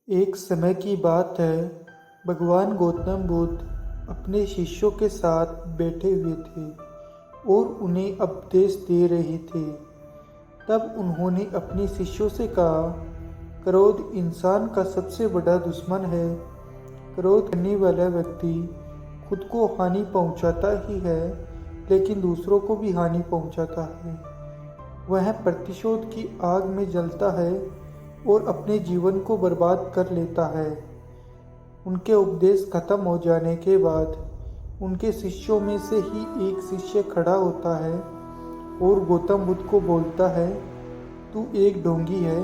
एक समय की बात है, भगवान गौतम बुद्ध अपने शिष्यों के साथ बैठे हुए थे और उन्हें उपदेश दे रहे थे। तब उन्होंने अपने शिष्यों से कहा, क्रोध इंसान का सबसे बड़ा दुश्मन है। क्रोध करने वाला व्यक्ति खुद को हानि पहुंचाता ही है, लेकिन दूसरों को भी हानि पहुंचाता है। वह प्रतिशोध की आग में जलता है और अपने जीवन को बर्बाद कर लेता है। उनके उपदेश खत्म हो जाने के बाद उनके शिष्यों में से ही एक शिष्य खड़ा होता है और गौतम बुद्ध को बोलता है, तू एक ढोंगी है,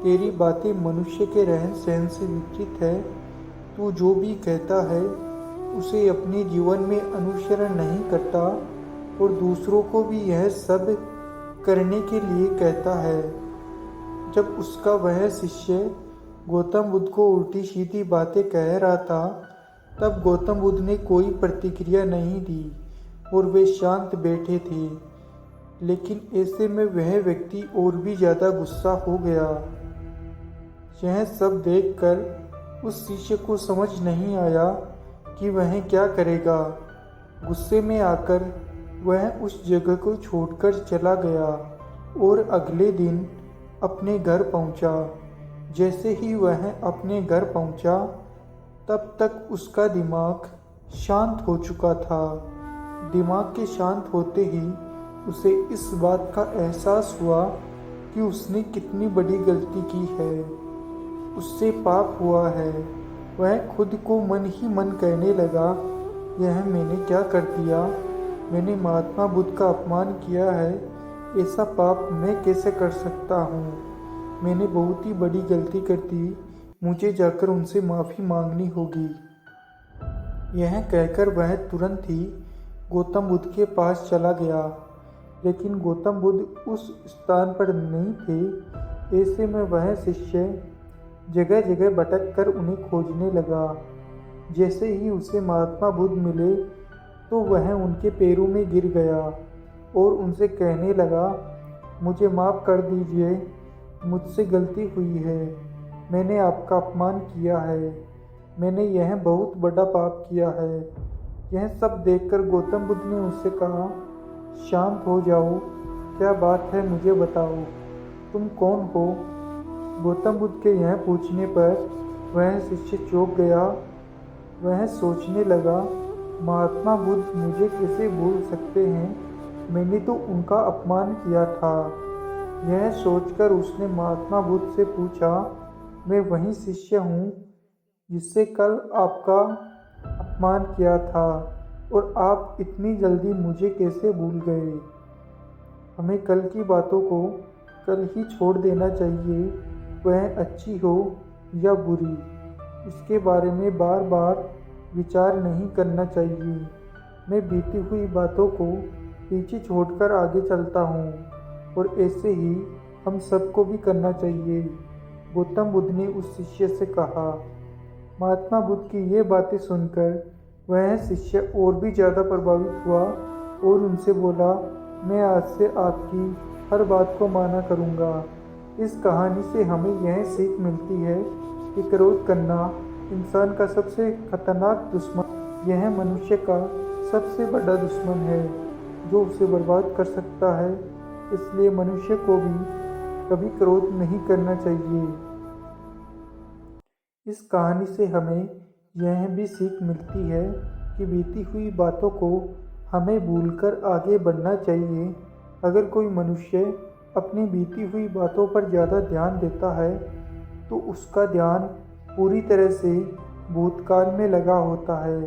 तेरी बातें मनुष्य के रहन सहन से विपरीत है। तू जो भी कहता है उसे अपने जीवन में अनुसरण नहीं करता और दूसरों को भी यह सब करने के लिए कहता है। जब उसका वह शिष्य गौतम बुद्ध को उल्टी सीधी बातें कह रहा था, तब गौतम बुद्ध ने कोई प्रतिक्रिया नहीं दी और वे शांत बैठे थे। लेकिन ऐसे में वह व्यक्ति और भी ज़्यादा गुस्सा हो गया। यह सब देखकर उस शिष्य को समझ नहीं आया कि वह क्या करेगा। गुस्से में आकर वह उस जगह को छोड़कर चला गया और अगले दिन अपने घर पहुंचा। जैसे ही वह अपने घर पहुंचा, तब तक उसका दिमाग शांत हो चुका था। दिमाग के शांत होते ही उसे इस बात का एहसास हुआ कि उसने कितनी बड़ी गलती की है, उससे पाप हुआ है। वह खुद को मन ही मन कहने लगा, यह मैंने क्या कर दिया? मैंने महात्मा बुद्ध का अपमान किया है, ऐसा पाप मैं कैसे कर सकता हूँ? मैंने बहुत ही बड़ी गलती कर दी, मुझे जाकर उनसे माफ़ी मांगनी होगी। यह कहकर वह तुरंत ही गौतम बुद्ध के पास चला गया, लेकिन गौतम बुद्ध उस स्थान पर नहीं थे। ऐसे में वह शिष्य जगह जगह भटक कर उन्हें खोजने लगा। जैसे ही उसे महात्मा बुद्ध मिले तो वह उनके पैरों में गिर गया और उनसे कहने लगा, मुझे माफ़ कर दीजिए, मुझसे गलती हुई है, मैंने आपका अपमान किया है, मैंने यह बहुत बड़ा पाप किया है। यह सब देखकर गौतम बुद्ध ने उससे कहा, शांत हो जाओ, क्या बात है मुझे बताओ, तुम कौन हो? गौतम बुद्ध के यह पूछने पर वह शिष्य चौंक गया। वह सोचने लगा, महात्मा बुद्ध मुझे कैसे भूल सकते हैं, मैंने तो उनका अपमान किया था। यह सोचकर उसने महात्मा बुद्ध से पूछा, मैं वही शिष्य हूँ जिससे कल आपका अपमान किया था और आप इतनी जल्दी मुझे कैसे भूल गए? हमें कल की बातों को कल ही छोड़ देना चाहिए, वह अच्छी हो या बुरी, इसके बारे में बार बार विचार नहीं करना चाहिए। मैं बीती हुई बातों को पीछे छोड़कर आगे चलता हूँ और ऐसे ही हम सबको भी करना चाहिए। गौतम बुद्ध ने उस शिष्य से कहा। महात्मा बुद्ध की ये बातें सुनकर वह शिष्य और भी ज़्यादा प्रभावित हुआ और उनसे बोला, मैं आज से आपकी हर बात को माना करूँगा। इस कहानी से हमें यह सीख मिलती है कि क्रोध करना इंसान का सबसे खतरनाक दुश्मन, यह मनुष्य का सबसे बड़ा दुश्मन है जो उसे बर्बाद कर सकता है। इसलिए मनुष्य को भी कभी क्रोध नहीं करना चाहिए। इस कहानी से हमें यह भी सीख मिलती है कि बीती हुई बातों को हमें भूलकर आगे बढ़ना चाहिए। अगर कोई मनुष्य अपनी बीती हुई बातों पर ज़्यादा ध्यान देता है तो उसका ध्यान पूरी तरह से भूतकाल में लगा होता है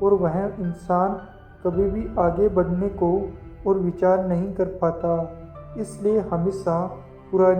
और वह इंसान कभी भी आगे बढ़ने को और विचार नहीं कर पाता। इसलिए हमेशा पुरानी